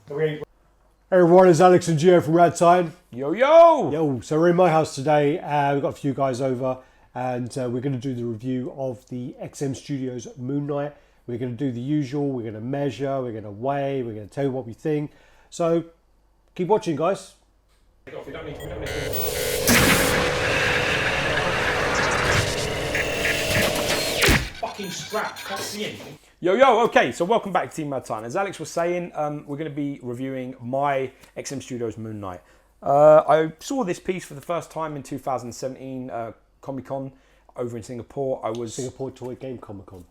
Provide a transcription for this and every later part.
Hey everyone, it's Alex and Gio from Raddtitan. Yo, yo! Yo, so we're in my house today. We've got a few guys over and we're going to do the review of the XM Studios Moon Knight. We're going to do the usual, we're going to measure, we're going to weigh, we're going to tell you what we think. So keep watching, guys. Fucking strap, can't see anything. Yo, yo, okay, so welcome back to Team Raddtitan. As Alex was saying, we're going to be reviewing my XM Studios Moon Knight. I saw this piece for the first time in 2017 Comic-Con over in Singapore. Singapore Toy Game Comic-Con.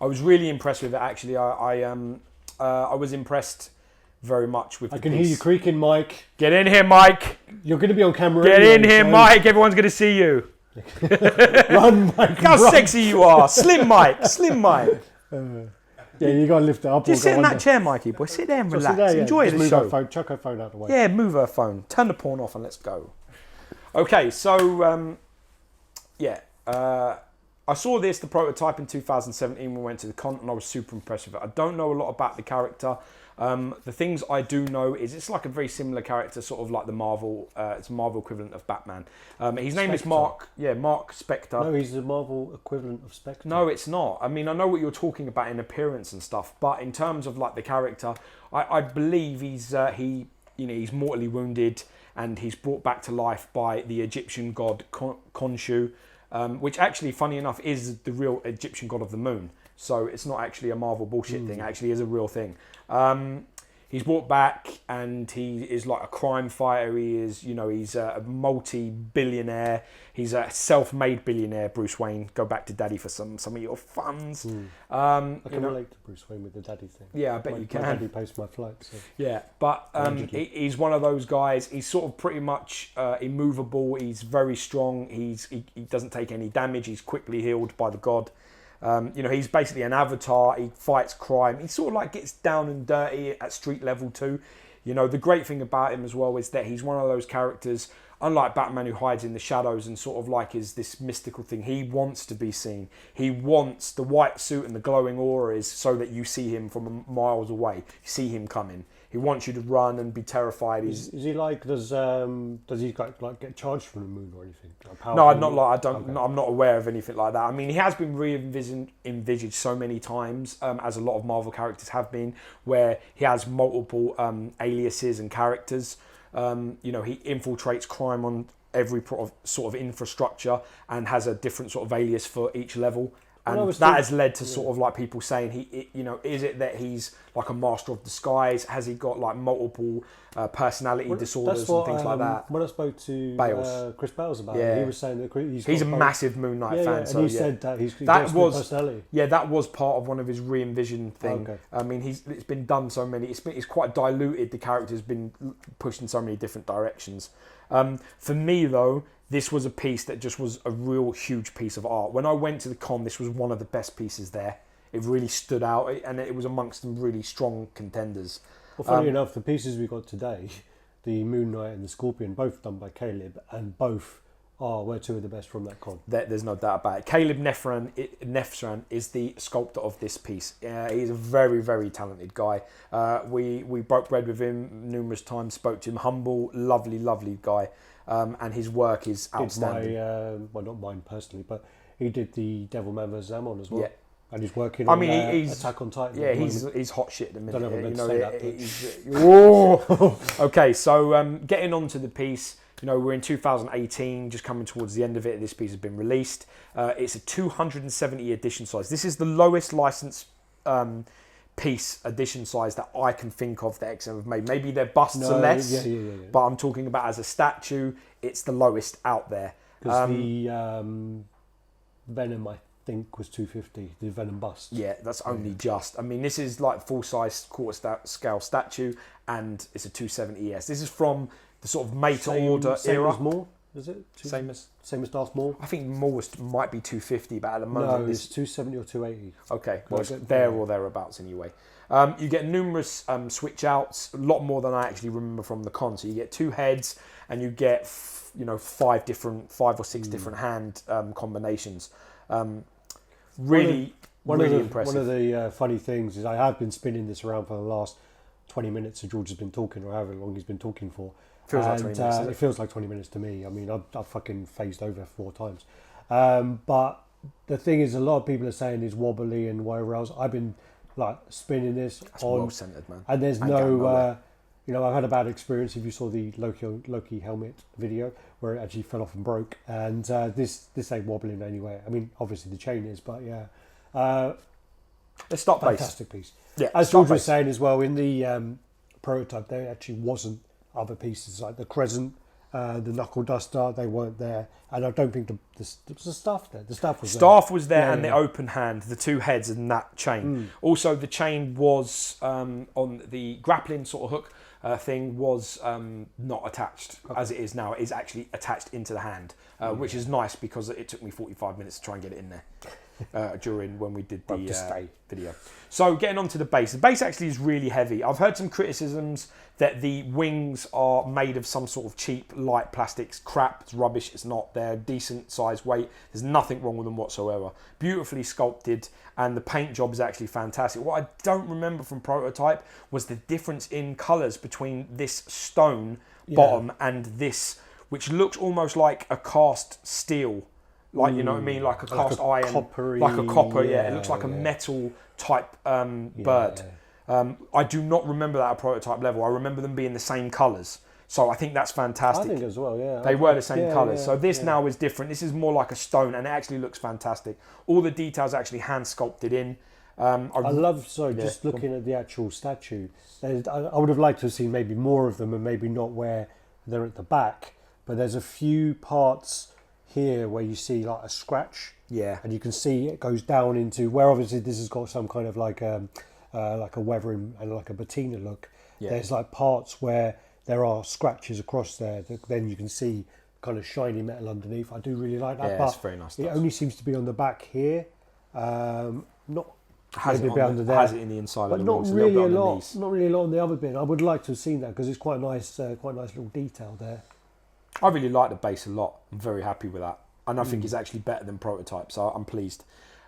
I was really impressed with it, actually. I was impressed very much with the piece. I can hear you creaking, Mike. Get in here, Mike. You're going to be on camera Get anyway, in here, so... Mike. Everyone's going to see you. Run, Mike. Look how run. sexy you are. Slim Mike. Slim Mike. Yeah, you got to lift it up. Just sit in that chair, Mikey boy. Sit there and relax. There, yeah. Enjoy Just the move show. Her phone. Chuck her phone out the way. Yeah, move her phone. Turn the porn off and let's go. Okay, so I saw this, the prototype, in 2017 when we went to the con, and I was super impressed with it. I don't know a lot about the character. The things I do know is it's like a very similar character, sort of like the Marvel, it's a Marvel equivalent of Batman. His name is Mark Spector. No, he's the Marvel equivalent of Spectre. No, it's not. I mean, I know what you're talking about in appearance and stuff, but in terms of like the character, I believe he's mortally wounded and he's brought back to life by the Egyptian god Khonshu, which actually, funny enough, is the real Egyptian god of the moon. So it's not actually a Marvel bullshit thing. It actually is a real thing. He's brought back and he is like a crime fighter. He's a multi-billionaire. He's a self-made billionaire, Bruce Wayne. Go back to Daddy for some of your funds. I can relate to Bruce Wayne with the daddy thing. Yeah, I bet you can. My daddy pays my flight. So. Yeah, but he's one of those guys. He's sort of pretty much immovable. He's very strong. He doesn't take any damage. He's quickly healed by the god. He's basically an avatar. He fights crime. He sort of like gets down and dirty at street level too. The great thing about him as well is that he's one of those characters, unlike Batman, who hides in the shadows and sort of like is this mystical thing. He wants to be seen. He wants the white suit and the glowing aura is so that you see him from miles away. You see him coming. He wants you to run and be terrified. Is he like does he like get charged from the moon or anything? No, I'm not like I'm not aware of anything like that. I mean, he has been re-envisaged so many times, as a lot of Marvel characters have been, where he has multiple aliases and characters. He infiltrates crime on every sort of infrastructure and has a different sort of alias for each level. And that has led to sort of like people saying, is it that he's like a master of disguise? Has he got like multiple personality disorders and things like that? When I spoke to Chris Bales about it, he was saying that he's a massive Moon Knight fan. And he said that he got personality. Yeah, that was part of one of his re-envisioned thing. Okay. I mean, it's been done so many. It's quite diluted. The character's been pushed in so many different directions. For me though, this was a piece that just was a real huge piece of art. When I went to the con, this was one of the best pieces there. It really stood out, and it was amongst some really strong contenders. Well, funny enough, the pieces we got today, the Moon Knight and the Scorpion, both done by Caleb, and both were two of the best from that con. There's no doubt about it. Caleb Nefran is the sculptor of this piece. He's a very, very talented guy. We broke bread with him numerous times, spoke to him. Humble, lovely, lovely guy. And his work is outstanding. Well, not mine personally, but he did the Devilman vs. Amon as well. Yeah. And he's working on Attack on Titan. Yeah, he's hot shit at the minute. Don't know if I say that. Whoa! Okay, so getting on to the piece, we're in 2018, just coming towards the end of it. This piece has been released. It's a 270 edition size. This is the lowest license piece edition size that I can think of that XM have made. Maybe their busts are less, but I'm talking about as a statue, it's the lowest out there. Because the Venom, I think, was 250, the Venom bust. Yeah, that's only just. I mean, this is like full-size quarter-scale statue, and it's a 270 ES. This is from the sort of made-to-order era. Same as Maul, is it? Same as Darth Maul? I think Maul might be 250, but at the moment... No, it's 270 or 280. Okay, well, it's there or thereabouts anyway. You get numerous switch outs, a lot more than I actually remember from the con. So you get two heads, and you get 5 or 6 different hand combinations. Really impressive. One of the funny things is I have been spinning this around for the last 20 minutes that George has been talking, or however long he's been talking for. Feels like 20 minutes. It feels like 20 minutes to me. I mean, I've fucking phased over 4 times. But the thing is, a lot of people are saying it's wobbly and whatever else. I've been like spinning this That's on, well centered, man. and there's no, you know, I've had a bad experience. If you saw the Loki helmet video where it actually fell off and broke, and this ain't wobbling anyway. I mean, obviously the chain is, but yeah, Let's start base. fantastic piece. Yeah, As start George was base. saying as well, in the prototype, there actually wasn't other pieces like the crescent, the knuckle duster. They weren't there, and I don't think the staff there. The staff was Staff was there, Yeah, and yeah. the open hand, the 2 heads, and that chain. Also, the chain was on the grappling sort of hook thing was not attached as it is now. It is actually attached into the hand, which is nice because it took me 45 minutes to try and get it in there. During when we did the video. So getting on to the base. The base actually is really heavy. I've heard some criticisms that the wings are made of some sort of cheap, light plastics. Crap, it's rubbish, it's not. They're decent size weight. There's nothing wrong with them whatsoever. Beautifully sculpted, and the paint job is actually fantastic. What I don't remember from prototype was the difference in colours between this stone bottom and this, which looks almost like a cast steel. Like, you know what I mean? Like a cast iron. coppery, like a copper, yeah. It looks like a metal type bird. I do not remember that at prototype level. I remember them being the same colours. So I think that's fantastic. I think as well, yeah. They were the same colours. Yeah, so this now is different. This is more like a stone, and it actually looks fantastic. All the details actually hand sculpted in. I love, just looking at the actual statue, I would have liked to have seen maybe more of them, and maybe not where they're at the back, but there's a few parts here where you see like a scratch, and you can see it goes down into where obviously this has got some kind of like a weathering and like a patina look. There's like parts where there are scratches across there that then you can see kind of shiny metal underneath. I do really like that, but it's very nice. it only seems to be on the back here, not has maybe it, a bit under there, has it in the inside but of the not wings, really little a bit on the lot. knees. Not really a lot on the other bit. I would like to have seen that because it's quite a nice little detail there. I really like the base a lot. I'm very happy with that. And I think it's actually better than prototype, so I'm pleased.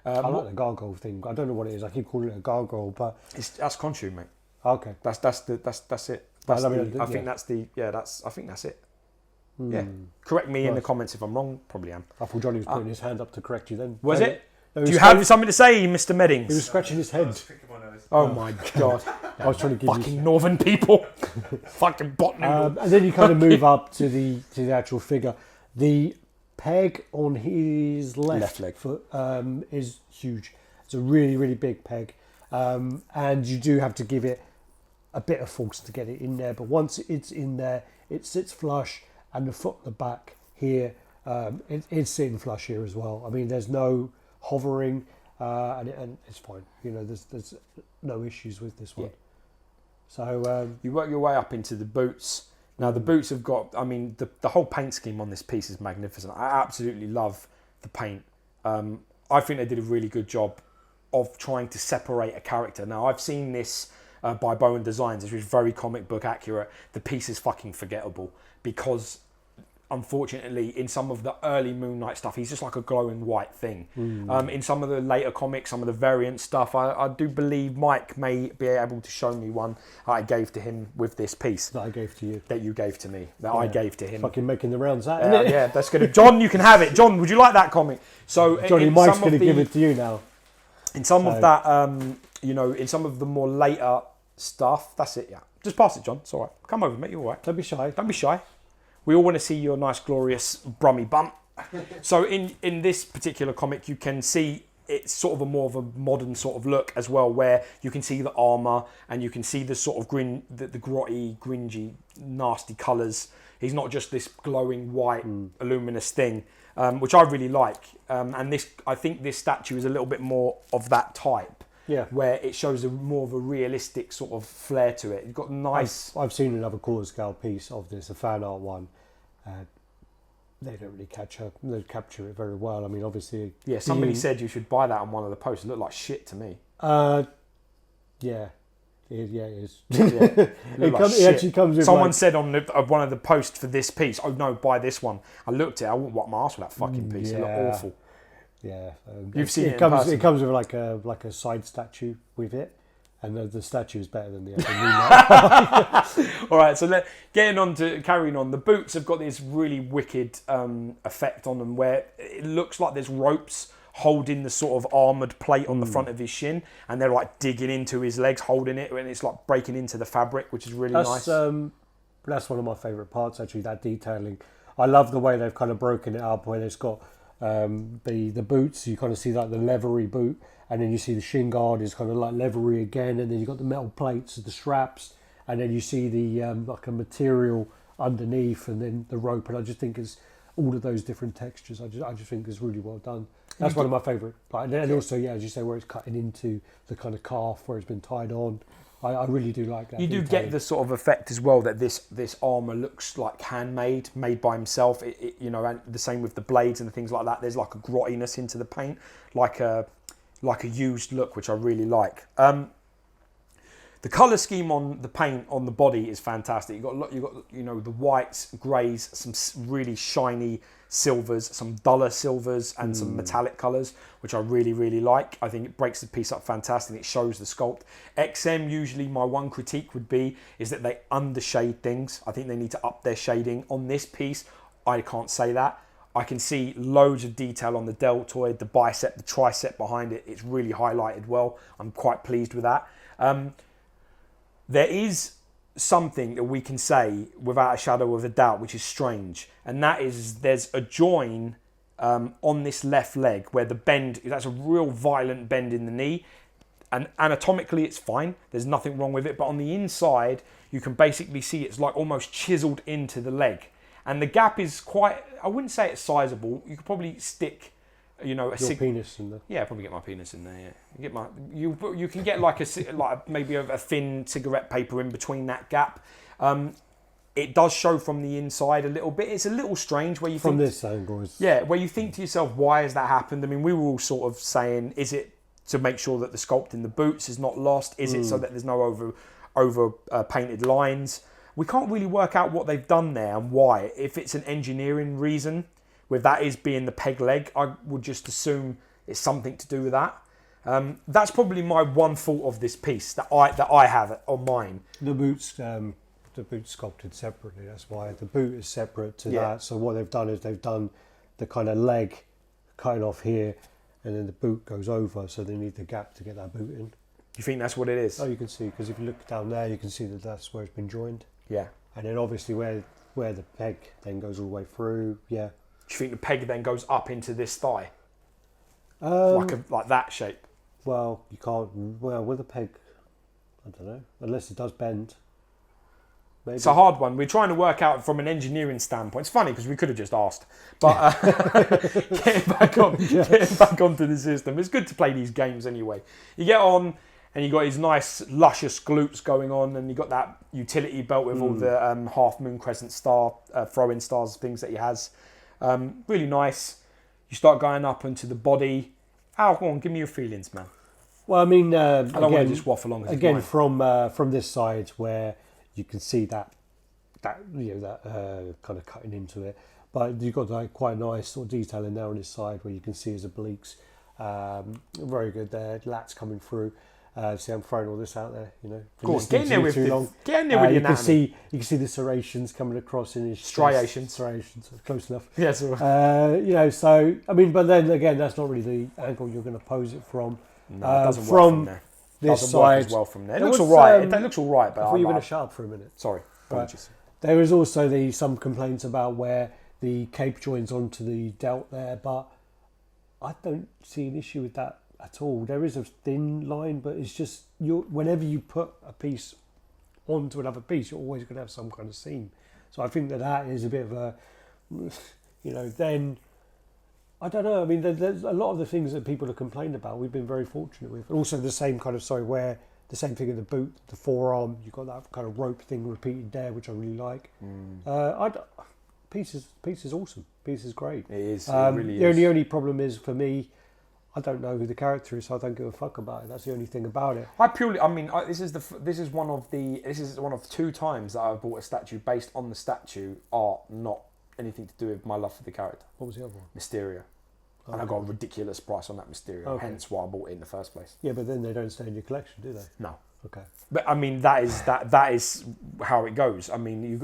I like the gargoyle thing. I don't know what it is. I keep calling it a gargoyle, but That's Khonshu, mate. okay. That's it. I think that's it. Yeah. Correct me in the comments if I'm wrong. Probably am. I thought Johnny was putting his hand up to correct you then. Was it? No, Do you have something to say, Mr. Meddings? He was scratching his head. Oh my god! I was trying to give Fucking you. northern people. Fucking bot noodle. And then you kind of move up to the actual figure. The peg on his left leg foot is huge. It's a really, really big peg, and you do have to give it a bit of force to get it in there. But once it's in there, it sits flush, and the foot at the back here, it's sitting flush here as well. I mean, there's no hovering, and it's fine. You know, there's no issues with this one. Yeah. So You work your way up into the boots. Now the boots have got, I mean, the whole paint scheme on this piece is magnificent. I absolutely love the paint. I think they did a really good job of trying to separate a character. Now I've seen this by Bowen Designs, which is very comic book accurate. The piece is fucking forgettable because unfortunately in some of the early Moon Knight stuff he's just like a glowing white thing. In some of the later comics, some of the variant stuff, I do believe Mike may be able to show me one I gave to him with this piece that I gave to you. that you gave to me, that I gave to him. Fucking making the rounds out, isn't it? Yeah, that's good. John, you can have it. John, would you like that comic? So Johnny, in Mike's some going of to give the- it to you now. in some of that, in some of the more later stuff, that's it. Yeah, just pass it, John. It's all right. Come over, mate. You're all right. Don't be shy. Don't be shy. We all want to see your nice, glorious Brummy bump. So in this particular comic, you can see it's sort of a more of a modern sort of look as well, where you can see the armour and you can see the sort of the grotty, gringy, nasty colours. He's not just this glowing white, luminous thing, which I really like. And I think this statue is a little bit more of that type. Yeah. Where it shows more of a realistic sort of flair to it. You've got nice. I've seen another quarter scale piece of this, a fan art one. They don't really capture it very well. I mean, obviously. Yeah, somebody said you should buy that on one of the posts. It looked like shit to me. Yeah. It is. Yeah, It actually comes with. Someone said on one of the posts for this piece, "Oh no, buy this one." I looked at it. I wouldn't wipe my ass with that fucking piece. It looked awful. Yeah, You've seen it in comes. person. It comes with like a side statue with it, And the statue is better than the actual Moon Knight. All right, so carrying on. The boots have got this really wicked effect on them, where it looks like there's ropes holding the sort of armoured plate on the front of his shin, and they're like digging into his legs, holding it, and it's like breaking into the fabric, which is really nice. That's one of my favourite parts, actually, that detailing. I love the way they've kind of broken it up, where it's got the boots. You kind of see like the leathery boot, and then you see the shin guard is kind of like leathery again, and then you've got the metal plates of the straps, and then you see the like a material underneath, and then the rope. And I just think it's all of those different textures. I just think it's really well done. That's one of my favourite. And also, yeah, as you say, where it's cutting into the kind of calf where it's been tied on. I really do like that. You do get the sort of effect as well that this armour looks like handmade, made by himself. And the same with the blades and the things like that. There's like a grottiness into the paint, like a used look, which I really like. The colour scheme on the paint on the body is fantastic. You got the whites, greys, some really shiny silvers, some duller silvers, and some metallic colours, which I really, really like. I think it breaks the piece up fantastic. It shows the sculpt. XM, usually my one critique would be is that they undershade things. I think they need to up their shading. On this piece, I can't say that. I can see loads of detail on the deltoid, the bicep, the tricep behind it. It's really highlighted well. I'm quite pleased with that. There is something that we can say without a shadow of a doubt, which is strange, and that is there's a join on this left leg where the bend, that's a real violent bend in the knee, and anatomically it's fine, there's nothing wrong with it, but on the inside you can basically see it's like almost chiseled into the leg, and the gap is quite, I wouldn't say it's sizable. You could probably stick your penis in there. Yeah, probably get my penis in there. Yeah, you can get like maybe a thin cigarette paper in between that gap. It does show from the inside a little bit. It's a little strange where you from think, this angle. Where you think to yourself, why has that happened? I mean, we were all sort of saying, is it to make sure that the sculpt in the boots is not lost? Is it so that there's no over painted lines? We can't really work out what they've done there and why. If it's an engineering reason, with that is being the peg leg, I would just assume it's something to do with that. That's probably my one fault of this piece that I have on mine. The boots sculpted separately. That's why the boot is separate to that. So what they've done is they've done the kind of leg cutting off here, and then the boot goes over. So they need the gap to get that boot in. You think that's what it is? Oh, you can see, because if you look down there, you can see that that's where it's been joined. Yeah. And then obviously where the peg then goes all the way through. Yeah. Do you think the peg then goes up into this thigh? Like that shape? Well, you can't. Well, with a peg, I don't know. Unless it does bend. Maybe. It's a hard one. We're trying to work out from an engineering standpoint. It's funny because we could have just asked. But getting back onto the system. It's good to play these games anyway. You get on and you got his nice luscious glutes going on, and you got that utility belt with all the half moon crescent star, throwing stars, things that he has. Really nice. You start going up into the body. Al, go on, give me your feelings, man. Well, I mean, I don't want to just waffle on. Again, from this side where you can see that kind of cutting into it, but you've got like quite a nice sort of detail in there on his side where you can see his obliques. Very good there. Lats coming through. See, I'm throwing all this out there, Of course, get in there with the anatomy. You can see the serrations coming across in his striations. Close enough. Yes. Yeah, So I mean, but then again, that's not really the angle you're going to pose it from. No, it doesn't work from there. This doesn't side work as well from there. It looks all right. It looks all right, but I thought you were going to shut up for a minute. Sorry, apologies. Right. There is also some complaints about where the cape joins onto the delt there, but I don't see an issue with that at all. There is a thin line, but it's just whenever you put a piece onto another piece, you're always going to have some kind of seam. So I think that is a bit of a, then I don't know. I mean, there's a lot of the things that people have complained about. We've been very fortunate with. Also, the same kind of where the same thing in the boot, the forearm. You've got that kind of rope thing repeated there, which I really like. Piece is awesome. Piece is great. It is. It really is. The only problem is for me, I don't know who the character is, so I don't give a fuck about it. That's the only thing about it. This is one of two times that I've bought a statue based on the statue art, not anything to do with my love for the character. What was the other one? Mysterio. And I got a ridiculous price on that Mysterio, hence why I bought it in the first place. Yeah, but then they don't stay in your collection, do they? No. Okay. But I mean, that is how it goes. I mean,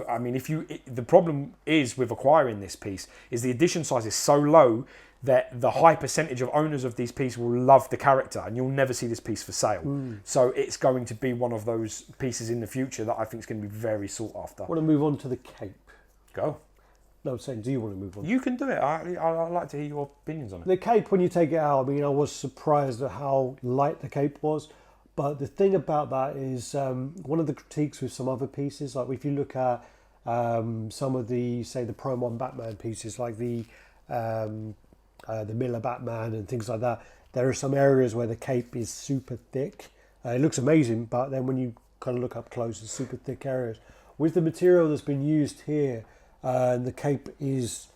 the problem is with acquiring this piece is the edition size is so low that the high percentage of owners of these pieces will love the character, and you'll never see this piece for sale. So it's going to be one of those pieces in the future that I think is going to be very sought after. I want to move on to the cape. Go. No, I'm saying, do you want to move on? You can do it. I'd like to hear your opinions on it. The cape, when you take it out, I mean, I was surprised at how light the cape was. But the thing about that is one of the critiques with some other pieces, like if you look at some of the, say, the Prime 1 Batman pieces, like the Miller Batman and things like that, there are some areas where the cape is super thick. It looks amazing, but then when you kind of look up close, it's super thick areas. With the material that's been used here, the cape is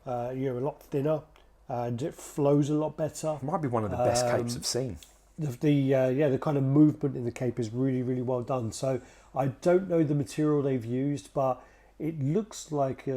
a lot thinner and it flows a lot better. It might be one of the best capes I've seen. The kind of movement in the cape is really, really well done. So I don't know the material they've used, but it looks like they're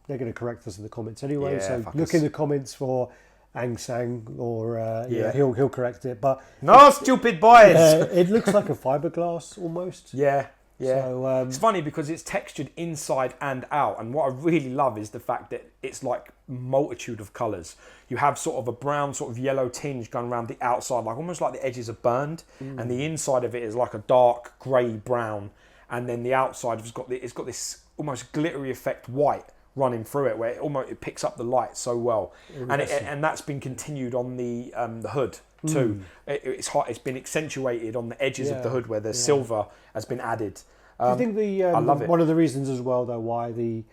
going to correct us in the comments anyway. Yeah, so look in the comments for Ang Sang, or he'll correct it. But no, stupid boys. It looks like a fiberglass almost. Yeah. Yeah, so, it's funny because it's textured inside and out, and what I really love is the fact that it's like multitude of colours. You have sort of a brown, sort of yellow tinge going around the outside, like almost like the edges are burned, and the inside of it is like a dark grey brown, and then the outside has got this almost glittery effect white running through it, where it picks up the light so well, and that's been continued on the hood too. It's been accentuated on the edges of the hood where the silver has been added. Do you think I love it. One of the reasons as well, though, why the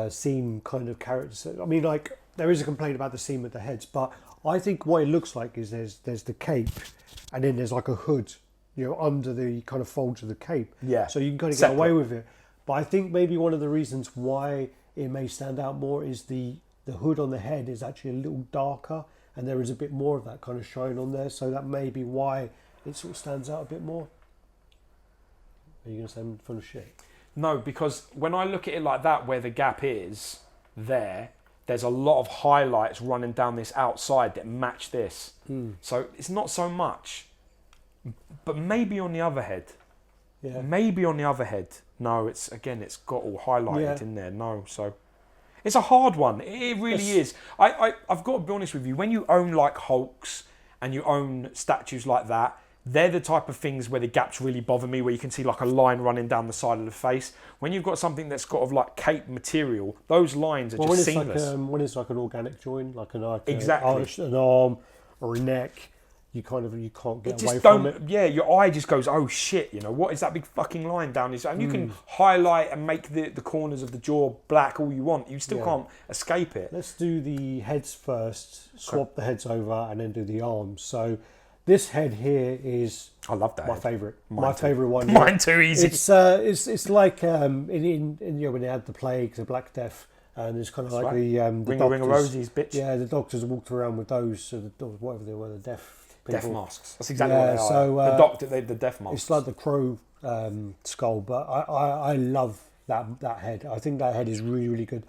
seam kind of characters? I mean, like there is a complaint about the seam at the heads, but I think what it looks like is there's the cape, and then there's like a hood, under the kind of folds of the cape. Yeah. So you can kind of get away with it. But I think maybe one of the reasons why it may stand out more is the hood on the head is actually a little darker, and there is a bit more of that kind of shine on there. So that may be why it sort of stands out a bit more. Are you going to say I'm full of shit? No, because when I look at it like that, where the gap is, there's a lot of highlights running down this outside that match this. So it's not so much. But maybe on the other head. Yeah. Maybe on the other head. No, it's got all highlighted in there. No, so it's a hard one. It really is. I've got to be honest with you. When you own like Hulks and you own statues like that, they're the type of things where the gaps really bother me, where you can see like a line running down the side of the face. When you've got something that's got like cape material, those lines are just seamless. When it's like an organic join, like an arm or a neck, you can't get away from it. Yeah, your eye just goes, oh shit, what is that big fucking line down his? And you can highlight and make the corners of the jaw black all you want. You still can't escape it. Let's do the heads first, swap the heads over, and then do the arms. So this head here is I love that my favourite. My favourite one. Mine too, easy. It's like in when they had the plague, the Black Death, and it's kind of like the Ring of Rosies, bitch. Yeah, the doctors walked around with those, whatever they were, the deaf people. Death masks. That's exactly what they are. So the death masks. It's like the crow skull, but I love that head. I think that head is really, really good.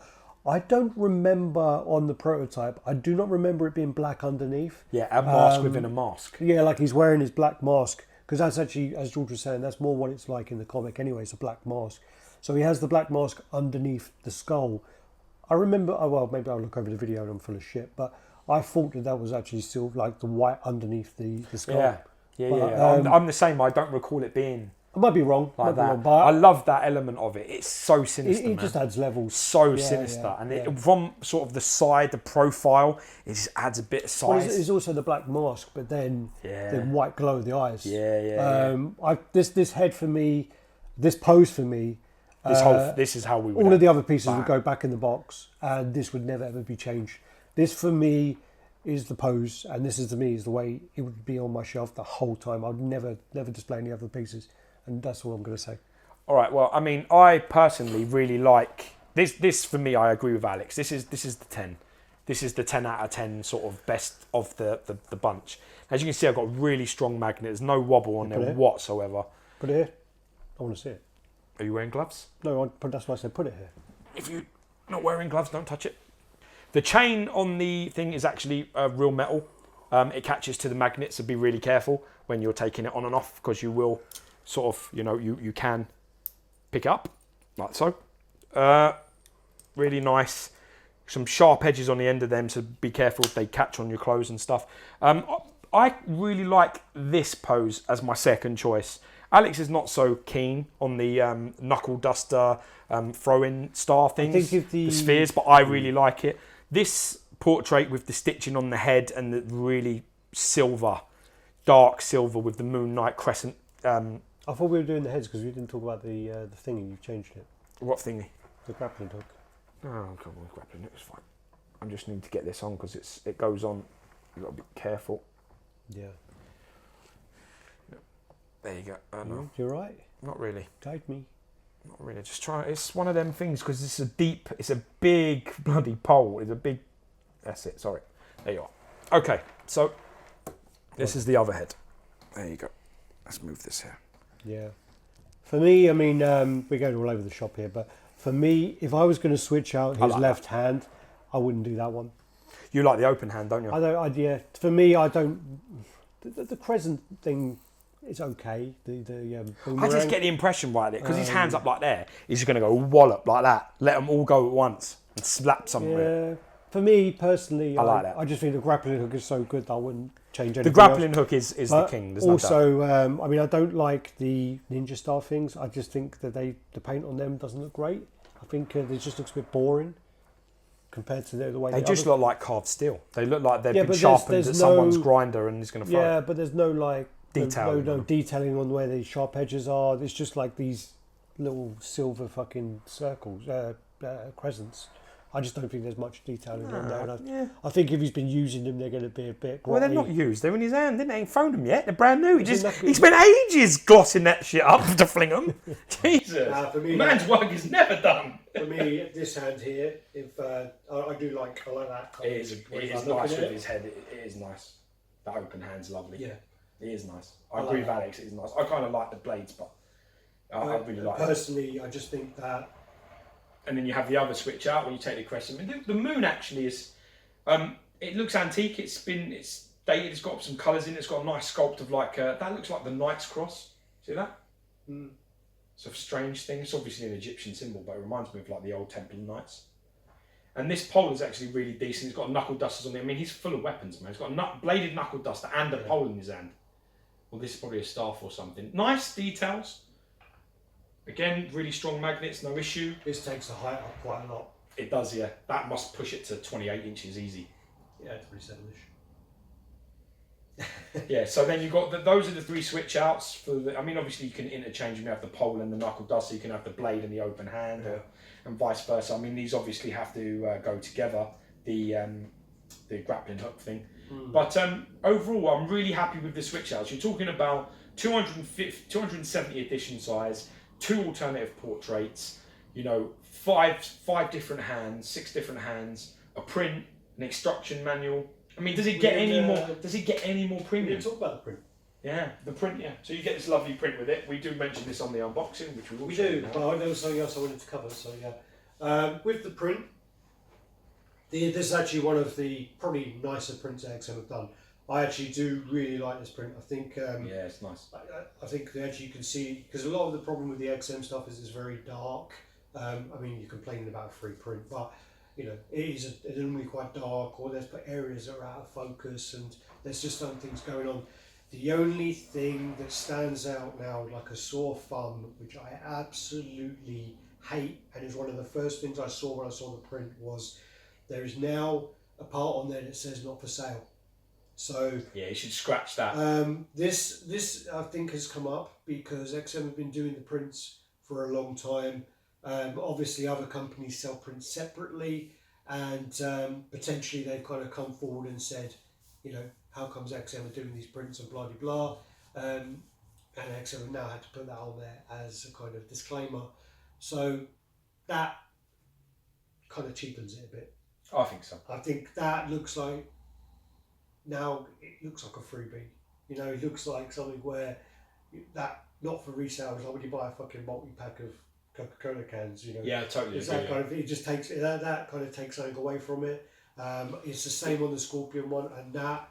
I don't remember on the prototype. I do not remember it being black underneath. Yeah, a mask within a mask. Yeah, like he's wearing his black mask, because that's actually, as George was saying, that's more what it's like in the comic anyway. It's a black mask. So he has the black mask underneath the skull. I remember, maybe I'll look over the video and I'm full of shit, but I thought that was actually still like the white underneath the skull. Yeah. I'm the same. I don't recall it being I might be wrong. like that. But I love that element of it. It's so sinister. It just adds levels. So sinister. And from sort of the side, the profile, it just adds a bit of size. Well, it's also the black mask, but then the white glow of the eyes. This head for me, this pose for me. This is how we would. All of the other pieces would go back in the box, and this would never ever be changed. This for me is the pose, and this is to me is the way it would be on my shelf the whole time. I'd never display any other pieces, and that's all I'm going to say. All right. Well, I mean, I personally really like this. This for me, I agree with Alex. This is the 10. This is the 10 out of 10 sort of best of the bunch. As you can see, I've got a really strong magnet. There's no wobble on there whatsoever. Put it here. I want to see it. Are you wearing gloves? No, that's why I said put it here. If you're not wearing gloves, don't touch it. The chain on the thing is actually real metal. It catches to the magnet, so be really careful when you're taking it on and off, because you will sort of, you can pick up like so. Really nice. Some sharp edges on the end of them, so be careful if they catch on your clothes and stuff. I really like this pose as my second choice. Alex is not so keen on the knuckle duster throwing star things, the spheres, but I really like it. This portrait with the stitching on the head and the really dark silver with the Moon Knight crescent. I thought we were doing the heads because we didn't talk about the thingy. You've changed it. What thingy? The grappling hook. Oh, come on, grappling hook is fine. I just need to get this on because it goes on. You've got to be careful. Yeah. There you go. No. You're right. Not really. Guide me. Not really. Just try. It's one of them things because it's a big bloody pole. It's a big. That's it. Sorry. There you are. Okay. So this is the other head. There you go. Let's move this here. Yeah. For me, I mean, we're going all over the shop here, but for me, if I was going to switch out his left hand, I wouldn't do that one. You like the open hand, don't you? Yeah. For me, I don't. The crescent thing is okay. I just get the impression right there because his hand's up like there. He's just going to go wallop like that. Let them all go at once and slap somewhere. Yeah. For me personally, I like that. I just think the grappling hook is so good that I wouldn't change anything. The grappling hook is the king. There's also, I mean, I don't like the ninja star things. I just think that the paint on them doesn't look great. I think it just looks a bit boring compared to the way they just look like carved steel. They look like they've been sharpened at someone's grinder and it's going to fry. Yeah, but there's no detailing. No detailing on where the sharp edges are. It's just like these little silver fucking circles, crescents. I just don't think there's much detailing on there. And I think if he's been using them, they're going to be a bit grotty. Well, they're not used. They're in his hand. They ain't thrown them yet. They're brand new. He spent ages glossing that shit up to fling them. Jesus. For me, man's work is never done. For me, this hand here, I like that. It is nice with his head. It is nice. That open hand's lovely. Yeah. It is nice. I agree with Alex. It is nice. I kind of like the blades, but I really like it. Personally, I just think that. And then you have the other switch out when you take the crescent. And the moon actually is, it looks antique. It's dated. It's got some colours in it. It's got a nice sculpt of that looks like the Knight's Cross. See that? Mm. It's a strange thing. It's obviously an Egyptian symbol, but it reminds me of like the old Templar Knights. And this pole is actually really decent. He's got knuckle dusters on it. I mean, he's full of weapons, man. He's got a bladed knuckle duster and a pole in his hand. Well, this is probably a staff or something. Nice details. Again, really strong magnets, no issue. This takes the height up quite a lot. It does, yeah. That must push it to 28 inches easy. Yeah, 27-ish. Yeah, so then you've got those are the three switch outs. I mean, obviously you can interchange them. You have the pole and the knuckle duster. You can have the blade and the open hand, and vice versa. I mean, these obviously have to go together. The grappling hook thing. Mm. But overall, I'm really happy with the switch outs. You're talking about 270 edition size. 2 alternative portraits, 5 different hands, 6 different hands, a print, an instruction manual. I mean, does it get any more? Does it get any more premium? We didn't talk about the print. Yeah, the print. Yeah. So you get this lovely print with it. We do mention this on the unboxing, which we will. We do. Well, there was something else I wanted to cover. So yeah, with the print, this is actually one of the probably nicer prints XM have done. I actually do really like this print. I think yeah, it's nice. I think actually you can see, because a lot of the problem with the XM stuff is it's very dark. I mean, you're complaining about free print, but it is normally quite dark, or there's areas that are out of focus, and there's just some things going on. The only thing that stands out now like a sore thumb, which I absolutely hate, and is one of the first things I saw when I saw the print, was there is now a part on there that says not for sale. So yeah, you should scratch that. This I think has come up because XM have been doing the prints for a long time. Obviously, other companies sell prints separately, and potentially they've kind of come forward and said, how comes XM are doing these prints and blah blah blah, and XM have now had to put that on there as a kind of disclaimer. So that kind of cheapens it a bit. I think so. I think that looks like. Now it looks like a freebie. It looks like something where that not for resale is like when you buy a fucking multi-pack of Coca-Cola cans. Yeah, totally. It's that kind of. It just takes that kind of takes something away from it. It's the same on the Scorpion one, and that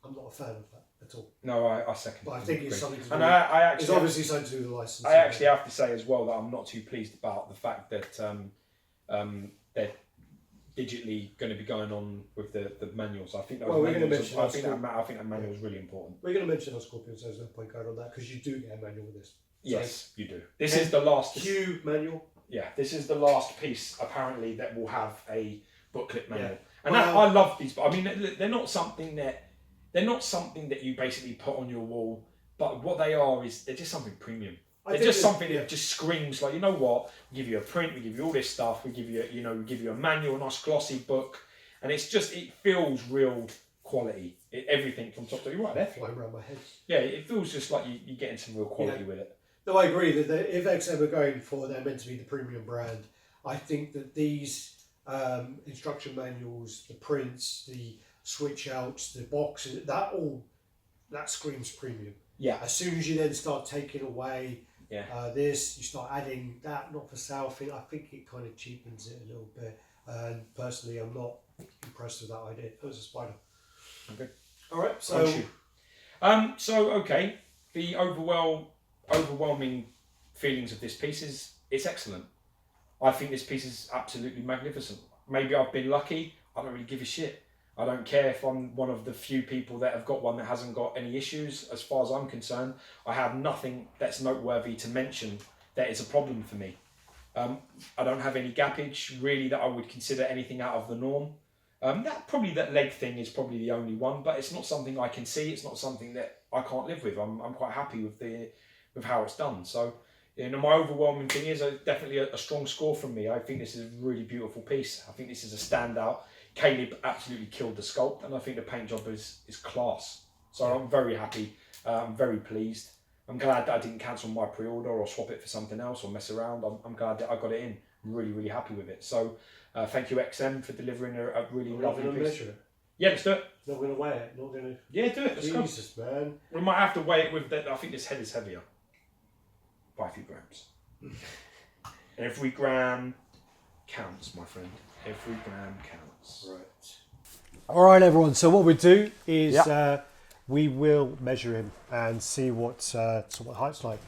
I'm not a fan of that at all. No, I second. But I think it's something to do. And I actually, it's obviously something to do with the license. I actually have to say as well that I'm not too pleased about the fact that they're digitally going to be going on with the manuals. I think those manuals. I think that manual is really important. We're going to mention our Scorpions. There's no point going on that because you do get a manual with this. Yes, you do. This is the last Q manual. Yeah, this is the last piece apparently that will have a booklet manual, and I love these. But I mean, they're not something that you basically put on your wall. But what they are is they're just something premium. They're just something that just screams like, you know what? We give you a print, we give you all this stuff, we give you we give you a manual, a nice glossy book, and it feels real quality. Everything from top to bottom. Right there, flying around my head. Yeah, it feels just like you're getting some real quality with it. No, I agree that if XM are going for, they're meant to be the premium brand. I think that these instruction manuals, the prints, the switch outs, the boxes, that screams premium. Yeah. As soon as you then start taking away this, you start adding that, not for sale thing, I think it kind of cheapens it a little bit. And personally, I'm not impressed with that idea. It was a spider. Okay. All right. So, okay, the overwhelming feelings of this piece is it's excellent. I think this piece is absolutely magnificent. Maybe I've been lucky. I don't really give a shit. I don't care if I'm one of the few people that have got one that hasn't got any issues. As far as I'm concerned, I have nothing that's noteworthy to mention that is a problem for me. I don't have any gappage really that I would consider anything out of the norm. That leg thing is probably the only one, but it's not something I can see. It's not something that I can't live with. I'm quite happy with how it's done. So, my overwhelming thing is definitely a strong score from me. I think this is a really beautiful piece. I think this is a standout. Caleb absolutely killed the sculpt, and I think the paint job is class. So I'm very happy. I'm very pleased. I'm glad that I didn't cancel my pre-order or swap it for something else or mess around. I'm glad that I got it in. I'm really, really happy with it. So thank you, XM, for delivering a really lovely piece. Measure it. Yeah, let's do it. Not going to weigh it. Not going to. Yeah, do it. Let's go. Jesus, man. We might have to weigh it with that. I think this head is heavier by a few grams. Every gram counts, my friend. Every gram counts. Right. All right, everyone. So what we do is we will measure him and see what height's like.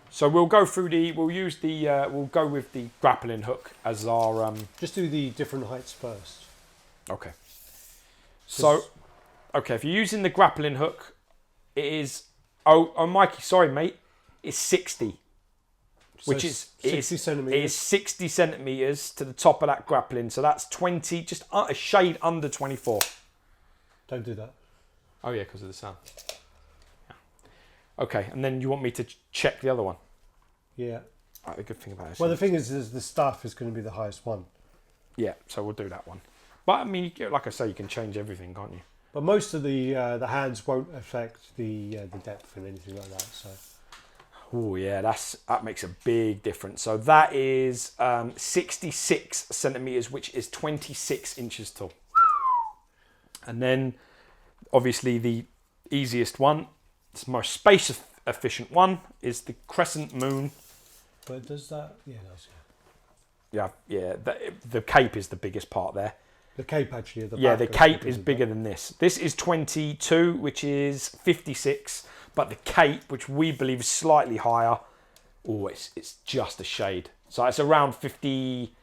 So we'll go through we'll go with the grappling hook as our. Just do the different heights first. Okay. So, if you're using the grappling hook, it is. Oh, Mikey, sorry, mate. It's 60. Which is 60 centimeters. It is 60 centimeters to the top of that grappling. So that's 20, just a shade under 24. Don't do that. Oh yeah, because of the sound. Yeah. Okay, and then you want me to check the other one? Yeah. Right, the good thing about it. Well, the thing is the staff is going to be the highest one. Yeah, so we'll do that one. But I mean, like I say, you can change everything, can't you? But most of the hands won't affect the depth and anything like that. So. Oh yeah, that makes a big difference. So that is 66 centimeters, which is 26 inches tall. And then, obviously, the easiest one, the most space efficient one, is the crescent moon. But does that? Yeah, it does. Yeah. The cape is the biggest part there. The cape actually. The cape is bigger than this. This is 22, which is 56. But the cape, which we believe is slightly higher, it's just a shade. So it's around 50,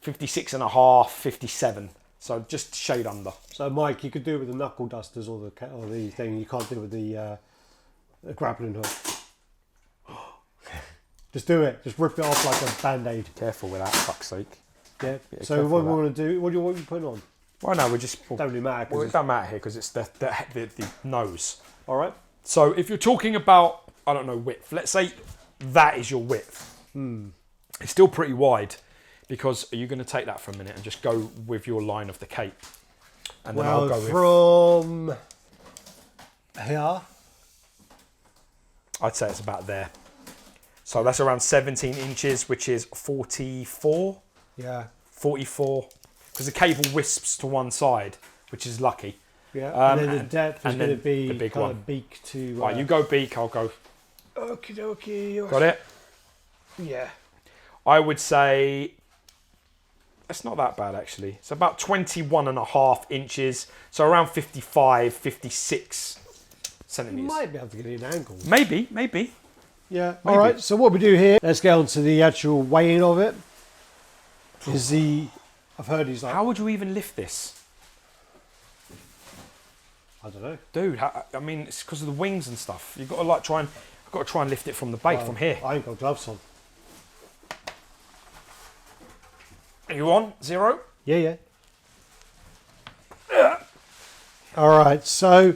56 and a half, 57. So just a shade under. So Mike, you could do it with the knuckle dusters or the thing. You can't do it with the grappling hook. Just do it. Just rip it off like a band-aid. Careful with that, fuck's sake. Yeah. So what we want to do? What do you want to put on? Well, no, we just don't really matter. Well, it doesn't matter here because it's the nose. All right. So if you're talking about, I don't know, width, let's say that is your width. It's still pretty wide because are you going to take that for a minute and just go with your line of the cape? And then I'll go from here. I'd say it's about there. So that's around 17 inches, which is 44. Yeah. 44. Because the cable wisps to one side, which is lucky. Yeah, and then the depth is going to be the big one. Beak to... Right, you go beak, I'll go... Okie dokie. Got it? Yeah. I would say... It's not that bad, actually. It's about 21 and a half inches. So around 55, 56 centimeters. Might be able to get it in angle. Maybe. Yeah. Maybe. All right. So what we do here? Let's get on to the actual weighing of it. I've heard he's like. How would you even lift this? I don't know. Dude, I mean, it's because of the wings and stuff. You've got to like try and lift it from the base, from here. I ain't got gloves on. Are you on? 0? Yeah. All right. So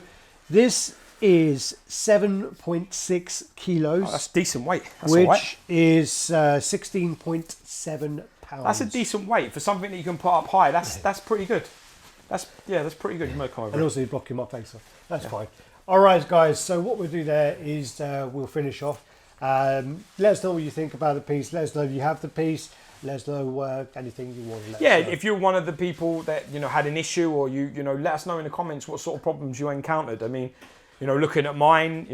this is 7.6 kilos. Oh, that's decent weight. That's which all right. is 16.7 pounds. That's a decent weight for something that you can put up high. That's pretty good. That's pretty good. You might come over. And also you're blocking my face off. That's fine. All right, guys. So what we'll do there is we'll finish off. Let us know what you think about the piece. Let us know if you have the piece. Let us know anything you want to let us know. If you're one of the people that had an issue, or you let us know in the comments what sort of problems you encountered. I mean, looking at mine,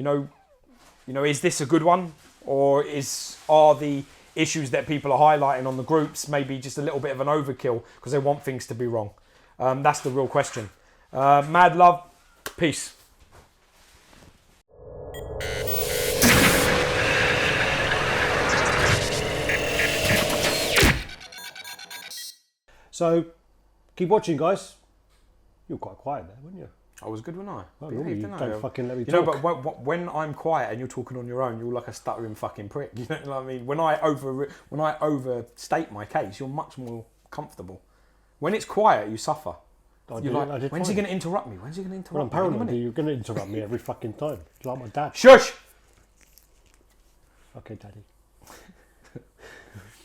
is this a good one, or are the issues that people are highlighting on the groups maybe just a little bit of an overkill because they want things to be wrong? That's the real question. Mad love, peace. So keep watching, guys. You were quite quiet there, weren't you? I was good, wasn't I? Well, normally you don't fucking let me know, talk. but when I'm quiet and you're talking on your own, you're like a stuttering fucking prick. You know what I mean? When I overstate my case, you're much more comfortable. When it's quiet, you suffer. You're like, when's he going to interrupt me? When's he going to interrupt Well, I'm me? paranoid. You're going to interrupt me every fucking time. Like my dad. Shush! Okay, Daddy.